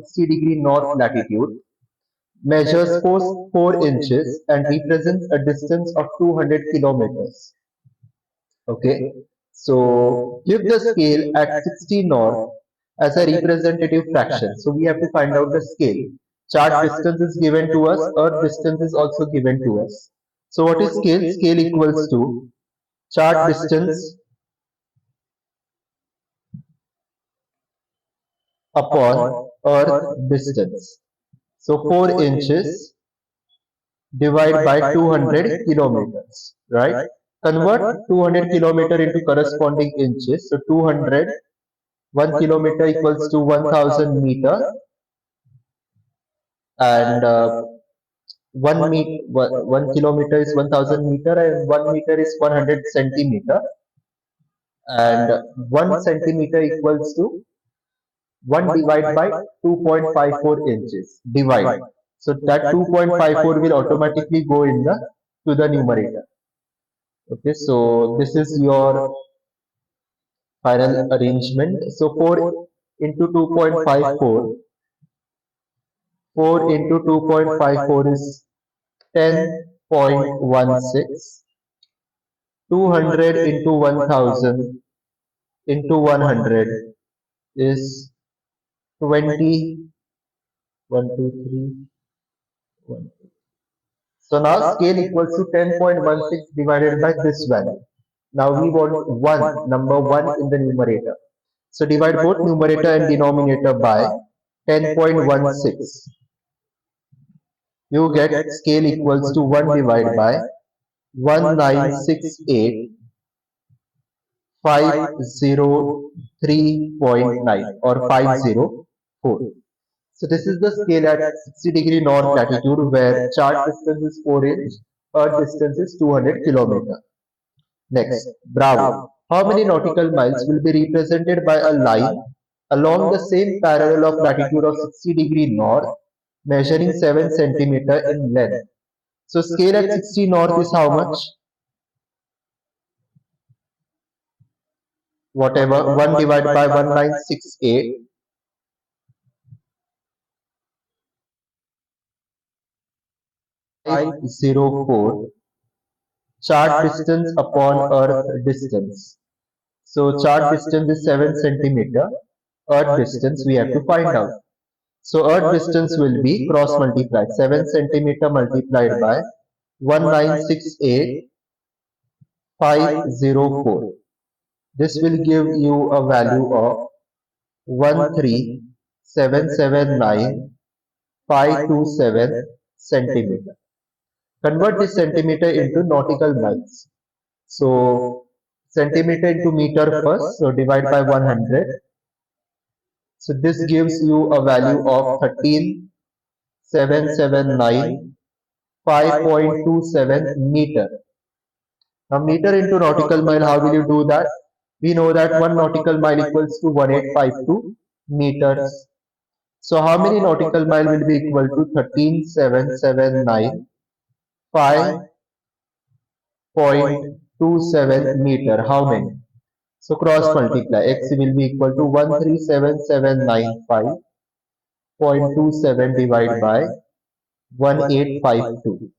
60° north latitude, measures 4 inches and represents a distance of 200 kilometers. Okay, so give the scale at 60 north as a representative fraction. So we have to find out the scale. Chart distance is given to us, earth distance is also given to us. So what is scale? Scale equals to chart distance upon earth distance. So 4 inches divided by 200 kilometers, right? Convert 200 kilometer into corresponding inches. So 200, 1 kilometer equals to 1000 meter, and 1 kilometer is 1000 meter, and 1 meter is 100 centimeter, and 1 centimeter equals to 1 divided by 2.54 inches. Divide. So that 2.54 will automatically go in the to the numerator. Okay, so this is your final arrangement. So 4 into 2.54, 4 into 2.54 is 10.16. 200 into 1000 into 100 is 20. 1, 2, 3, 1. So now scale equals to 10.16 divided by this value. Now we want 1, number 1 in the numerator. So divide both numerator and denominator by 10.16. You get scale equals to 1 divided by 1968503.9 or 504. So this is the scale at 60° north latitude where chart distance is 4 inch, earth distance is 200 kilometer. Next, Bravo. How many nautical miles will be represented by a line along the same parallel of latitude of 60° north, measuring 7 centimeter in length? So scale at 60 north is how much? Whatever, 1 divided by 1968, 504, chart distance upon earth distance. So chart distance is 7 centimeter, earth distance we have to find out. So earth distance will be cross multiplied, 7 centimeter multiplied by 1968504. This will give you a value of 13779,527 centimeter. Convert this centimeter into nautical miles. So centimeter into meter first, so divide by 100. So this gives you a value of 13,779,5.27 meter. Now meter into nautical mile, how will you do that? We know that 1 nautical mile equals to 1852 meters. So how many nautical mile will be equal to 13,779,5.27 meter? How many? So cross multiply. X will be equal to 137795.27 divided by 1852.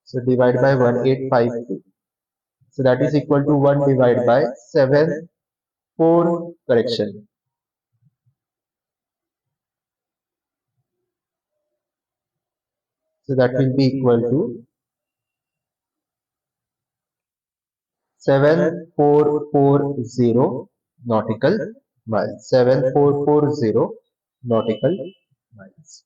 So divide by 1852. So that is equal to 1 divided by 7, 4, correction. So that will be equal to 7440 nautical miles. 7440 nautical miles.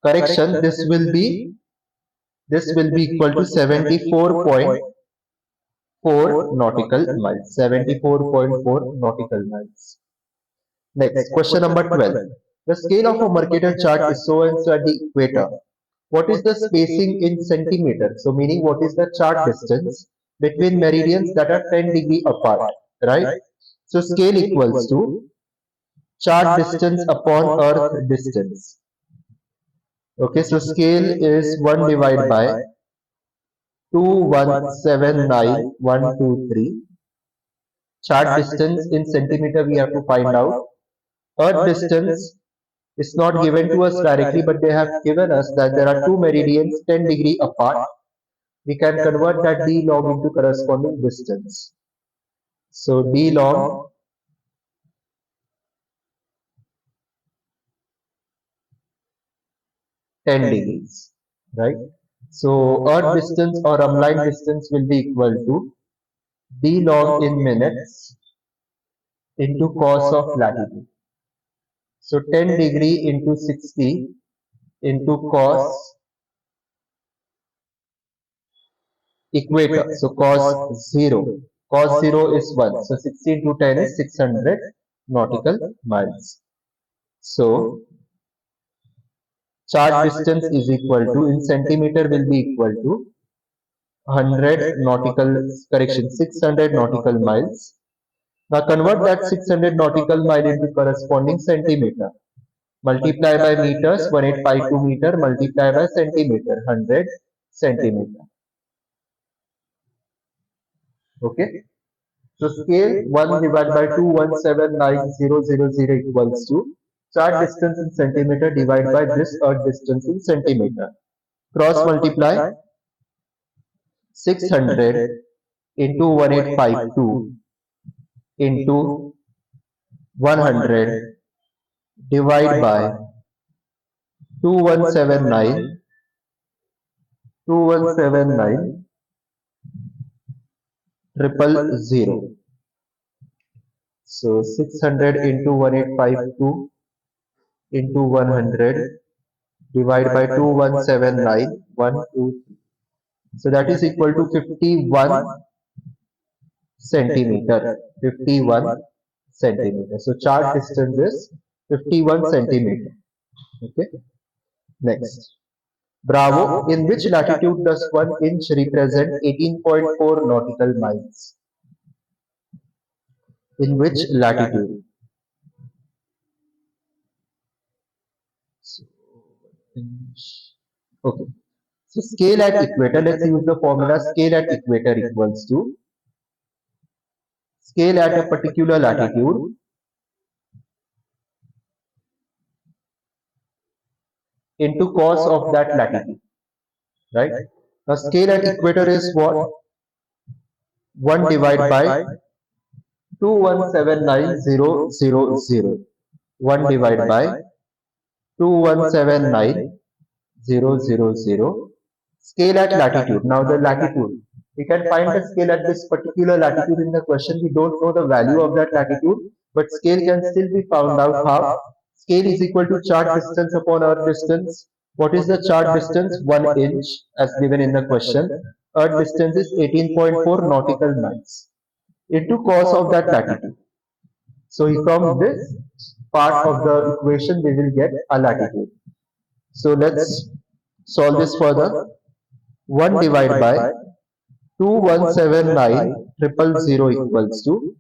Correction, this will be equal to 74.5 4 nautical miles. 74.4 nautical miles. Next, question number 12. The scale of a Mercator chart is so and so at the equator. What is the spacing in centimeters? So meaning what is the chart distance between meridians that are 10 degree apart, right? So scale equals to chart distance upon earth distance. Okay, so scale is 1 divided by 2179123. Chart distance in centimeter we have to find out. Earth distance is not given to us directly, but they have given us that there are two meridians 10 degree apart. We can convert that d log into corresponding distance. So d log 10 degrees, right? So earth distance or umline distance will be equal to d log in minutes into cos of latitude. So 10 degree into 60 into cos equator. So cos 0. Cos 0 is 1. So 60 into 10 is 600 nautical miles. So chart distance is equal to, in centimeter will be equal to 100 nautical, correction, 600 nautical miles. Now convert that 600 nautical mile into corresponding centimeter. Multiply by meters, 1852 meter, multiply by centimeter, 100 centimeter. Okay. So scale 1 divided by 2179000 equals to chart distance in centimeter divided by this earth distance in centimeter. Cross multiply 600 into 1852 into 100 divide by 2179 2179 triple zero. So 600 into 1852 into 100 divide by 2179 123. So that is equal to 51 centimeter. 51 centimeter. So chart distance is 51 centimeter. Okay. Next. Bravo. In which latitude does 1 inch represent 18.4 nautical miles? In which latitude? So, inch. Okay. So scale at equator. Let's use the formula. Scale at equator equals to scale at a particular latitude into cos of that latitude. Right? Now scale at equator is what? 1 divided by 2179000. 1 divided by 2179000. Scale at latitude. Now the latitude. We can find the scale at this particular latitude in the question. We don't know the value of that latitude, but scale can still be found out. How? Scale is equal to chart distance upon earth distance. What is the chart distance? 1 inch as given in the question. Earth distance is 18.4 nautical miles into cos of that latitude. So from this part of the equation we will get a latitude. So let's solve this further. 1 divided by 2179000 equals to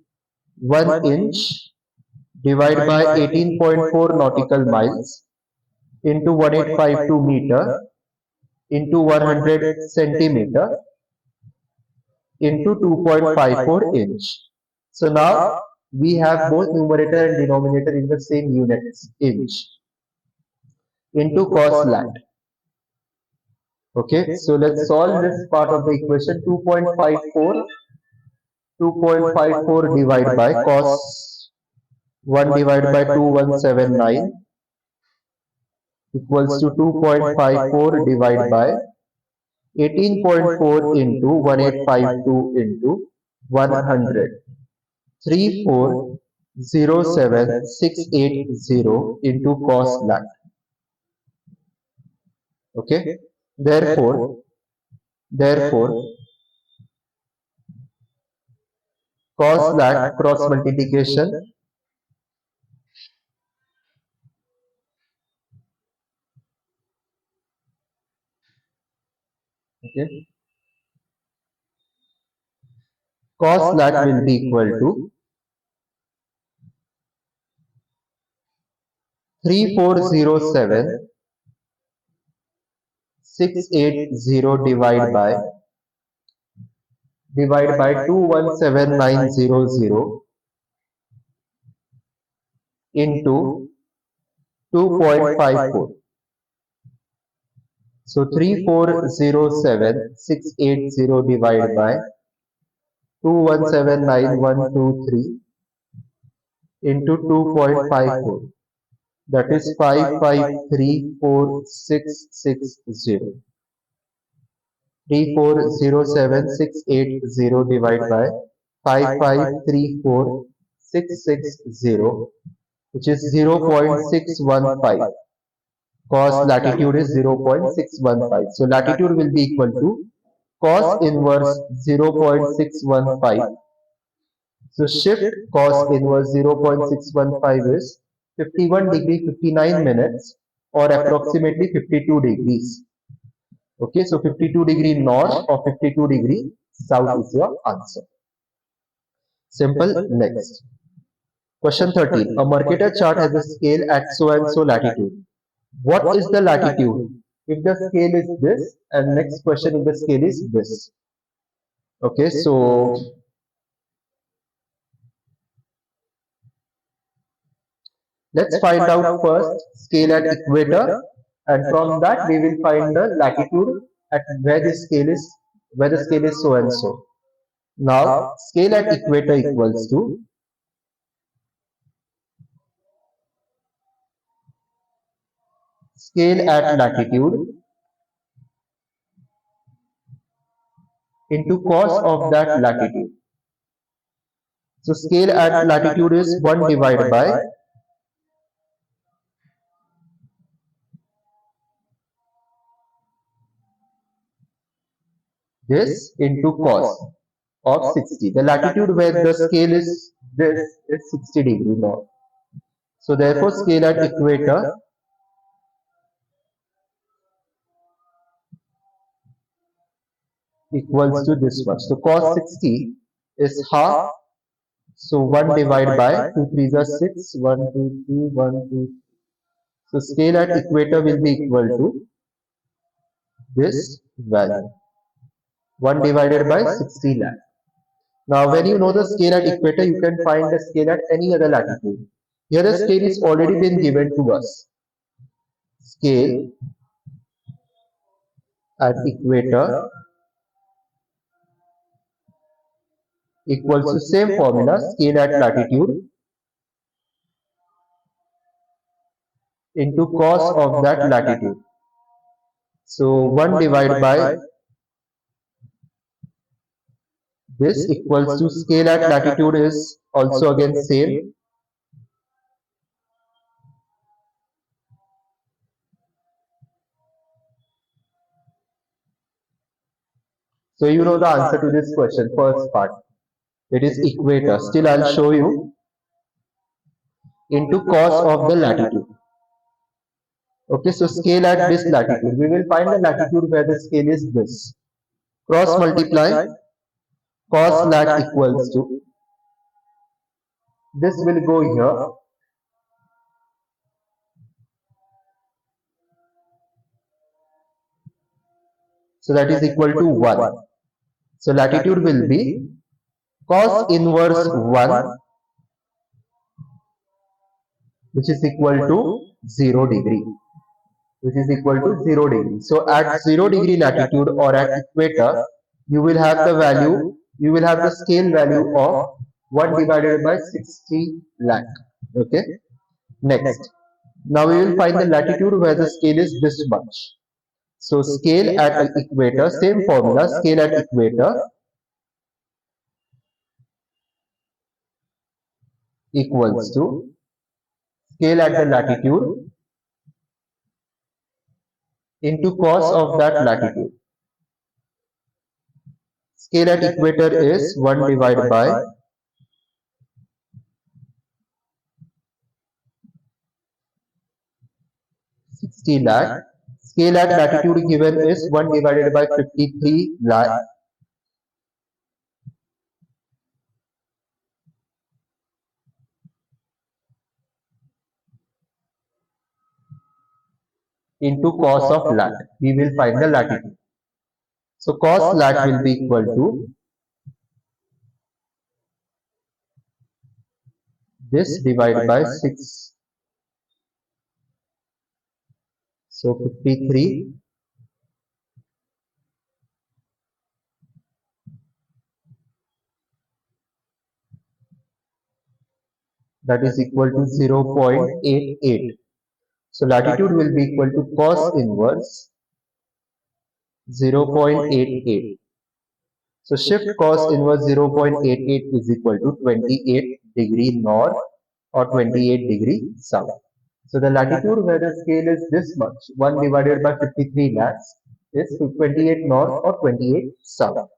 1 inch divided by 18.4 nautical miles into 1852 meter into 100 centimeter into 2.54 inch. So now we have both numerator and denominator in the same units, inch, into cos lat. Okay, so let's solve this part of the equation. 2.54 divided by cos 1 divided by 2179 equals to 2.54 divided by 18.4 into 1852 into 100. 3407680 into cos lat. Okay. Therefore, cos lat cross multiplication, okay, cos lat will be equal to 3407,680 divide by 217900 into 2.54. So 3407,680 divided by 2179,123 into 2.54. That is 5534,660. 3407,680 divided by 5534,660, which is 0.615. Cos latitude is 0.615. So latitude will be equal to cos inverse 0.615. So shift cos inverse 0.615 is 51 degree 59 minutes or approximately 52 degrees. Okay, so 52 degree north or 52 degree south is your answer. Simple. Next. Question 13. A Mercator chart has a scale at so and so latitude. What is the latitude? If the scale is this, and next question if the scale is this. Okay, so let's find out first scale at equator, and from that we will find the latitude at where the scale is so and so. Now scale at equator equals to scale at latitude into cos of that latitude. So scale at latitude is 1 divided by this into cos of 60. The latitude where the scale is this is 60 degree north. So therefore scale at equator equals to this much. So cos 60 is half. So 1 divided by 2 3s are 6, 1, 2, 3, 1, 2. So scale at equator will be equal to this value. 1 divided by 60 lakh. Now when you know the scale at equator, you can find the scale at any other latitude. Here the scale is already been given to us. Scale at equator equals to same formula, scale at latitude into cos of that latitude. So 1 divided by this equals to scale at latitude is also again same. So you know the answer to this question, first part. It is equator. Still I'll show you into cos of the latitude. Okay, so scale at this latitude. We will find the latitude where the scale is this. Cross multiply cos lat equals to this will go here. So that is equal to 1. So latitude will be cos inverse 1, which is equal to 0 degree, which is equal to 0 degree. So at 0 degree latitude or at equator, you will have the value, you will have the scale value of 1 divided by 60 lakh. Okay. Next. Now we will find the latitude where the scale is this much. So scale at equator, same formula, scale at equator equals to scale at the latitude into cos of that latitude. Scale at equator is 1 divided by 60 lakh. Scale at latitude given is 1 divided by 53 lakh into cos of lat. We will find the latitude. So cos lat will be equal to this divided by 6. So 53, that is equal to 0.88. So latitude will be equal to cos inverse 0.88. So shift cos inverse 0.88 is equal to 28 degree north or 28 degree south. So the latitude where the scale is this much, 1 divided by 53 lakhs, is 28 north or 28 south.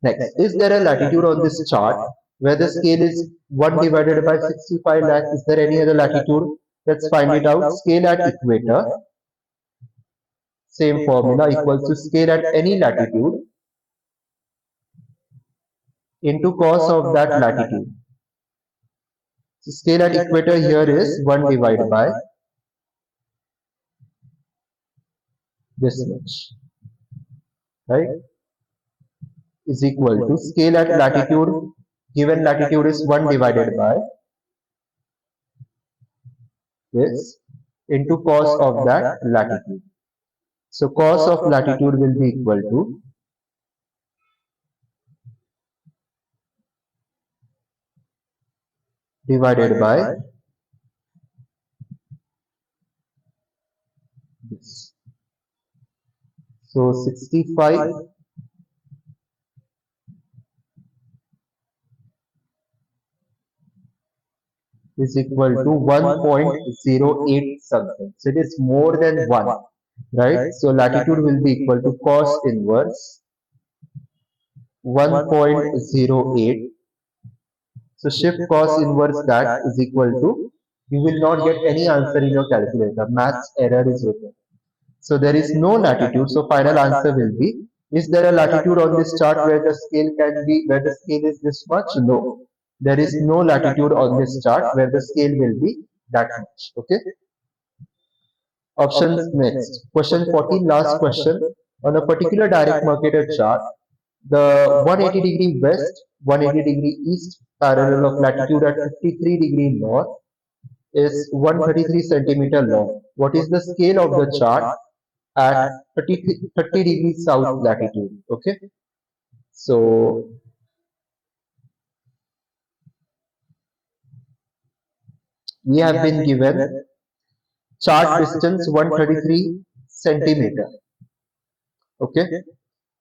Next, is there a latitude on this chart where the scale is 1 divided by 65 lakhs? Is there any other latitude? Let's find it out. Scale at equator, same formula, equals to scale at any latitude into cos of that latitude. So scale at equator here is 1 divided by this much, right? Is equal to scale at latitude, given latitude is 1 divided by this into cos of that latitude. So cos of latitude will be equal to divided by this. So 65 is equal to 1.08 something. So it is more than 1, right? So latitude will be equal to cos inverse 1.08. So shift cos inverse that is equal to, you will not get any answer in your calculator. Maths error is written. So there is no latitude. So final answer will be, is there a latitude on this chart where the scale can be, where the scale is this much? No. There is no latitude on this chart where the scale will be that much. Okay. Options next. Question 14, last question. On a particular direct marketed chart, the 180 degree west, 180 degree east parallel of latitude at 53 degree north is 133 centimeter long. What is the scale of the chart at 30 degrees south latitude? Okay. So we have been given chart distance 133 centimeter. Okay.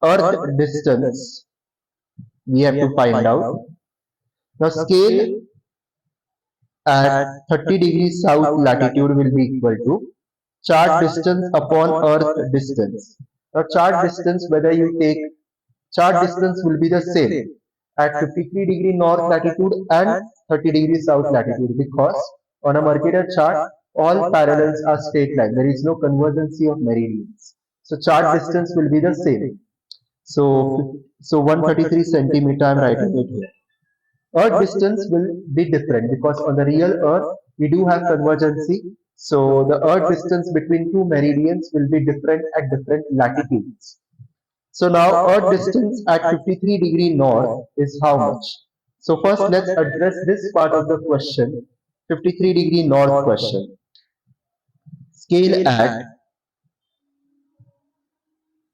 Earth distance we have to find out. Now scale at 30 degrees south latitude will be equal to chart distance upon earth distance. Now chart distance, whether you take, chart distance will be the same at 53 degree north latitude and 30 degree south latitude, because on a Mercator chart all parallels are straight line. There is no convergency of meridians. So chart distance will be the same. So 133 centimeter, I'm writing it here. Earth distance will be different because on the real Earth we do have convergency. So the Earth distance between two meridians will be different at different latitudes. So now Earth distance at 53 degree north is how much? So first let's address this part of the question, 53 degree north question. Scale at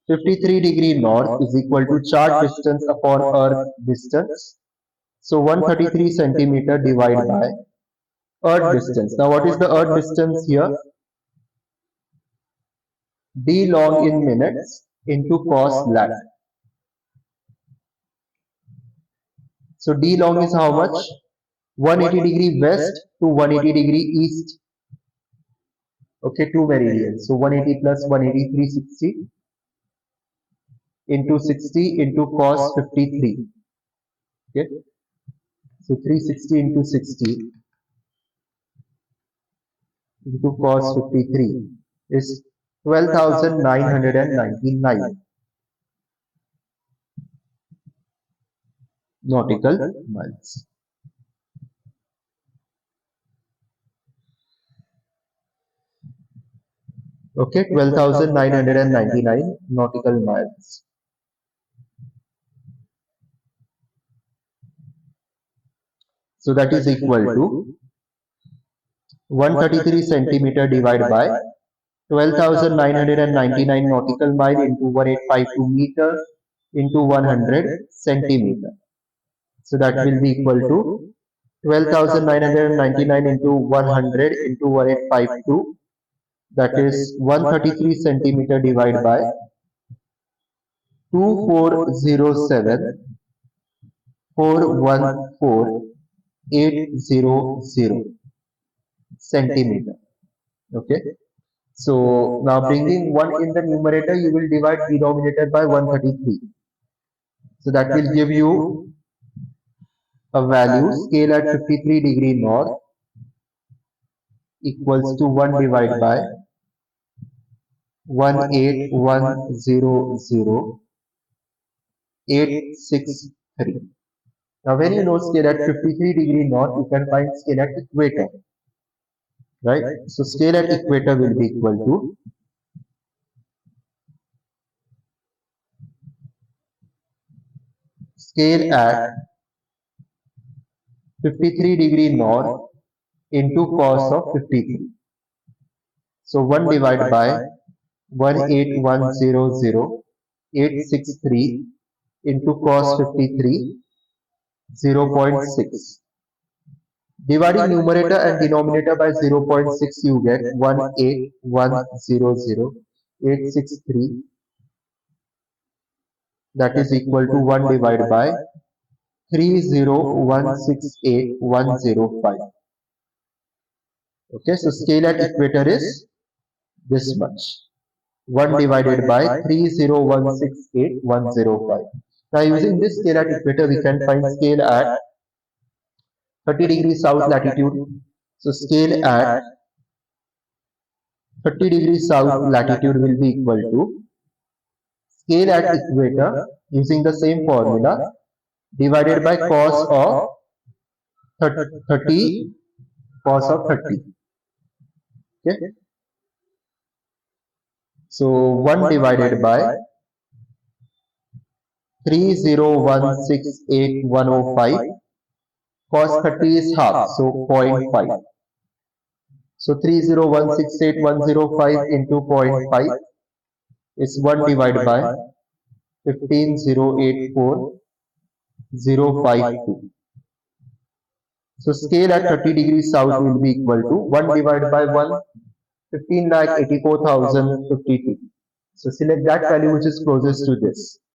53 degree north is equal to chart distance upon Earth distance. So 133 centimeter divided by Earth distance. Now what is the Earth distance here? D long in minutes into cos lat. So D long is how much? 180 degree west to 180 degree east. Okay, two meridians. So 180 plus 180, 360 into 60 into cos 53. Okay, so 360 into 60 into cos 53 is 12,999 nautical miles. Okay, 12,999 nautical miles. So that is equal to 133 centimeter divided by 12,999 nautical mile into 1852 meter into 100 centimeter. So that will be equal to 12,999 into 100 into 1852, that is 133 centimeter divided by 2407,414,800 centimeter. Okay. So now bringing 1 in the numerator, you will divide denominator by 133. So that will give you a value scale at 53° north equals to 1 divided by 181,00863. Now when you know scale at 53° north, you can find scale at equator, right? So scale at equator will be equal to scale at 53° north into cos of 53. So 1 divided by 181,00863 into cos 53, 0.6. Dividing numerator and denominator by 0.6, you get 181,00863, that is equal to 1 divided by 30,168,105. Okay, so scale at equator is this much. 1 divided by 30,168,105. Now using this scale at equator, we can find scale at 30 degrees south latitude. So scale at 30 degrees south latitude will be equal to scale at equator using the same formula divided by cos of 30, cos of 30. Okay. So 1 divided by 30,168,105, cos 30 is half, so 0.5. So 30,168,105 into 0.5 is 1 divided by 15,084,052. So scale at 30 degrees south will be equal to 1 divided by 1, 15,84,052. So select that value which is closest to this.